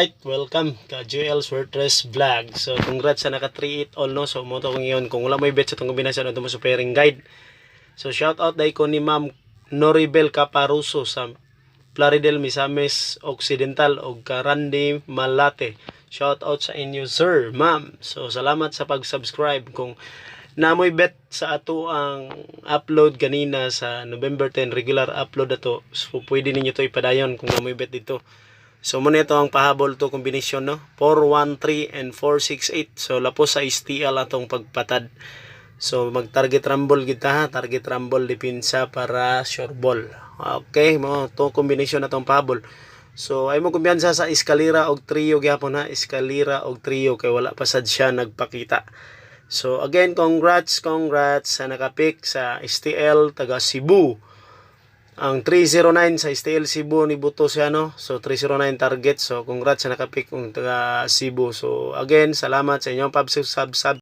Alright, welcome ka Joel Swertres Vlog. So congrats sa naka 3-8 all no. So mo to kung iyon kung wala mo bet sa tong kombinasyon ato mo sa pairing guide. So shout out dai ko ni Ma'am Noribel Caparuso sa Plaridel Misamis Occidental og Karandi Malate. Shout out sa inyo sir, ma'am. So salamat sa pag-subscribe. Kung namoy bet sa ato ang upload kanina sa November 10 regular upload ato, so pwede ninyo to ipadayon kung namoy bet dito. So muna ito ang pahabol to kombinasyon no. 413 and 468. So lapos sa STL atong pagpatad. So mag target rumble kita ha, target rumble dipinsa para sure ball. Okay, mo to kombinasyon atong pahabol. So ay mo kumbiyansa sa eskalera og trio gyapon ha, eskalera og trio kay wala pa sad siya nagpakita. So again, congrats sa nakapick sa STL taga Cebu. Ang 309 sa STL Cebu ni Buto siya no. So 309 target. So congrats sa nakapick ng taga Cebu. So again, salamat sa inyong pag-subscribe.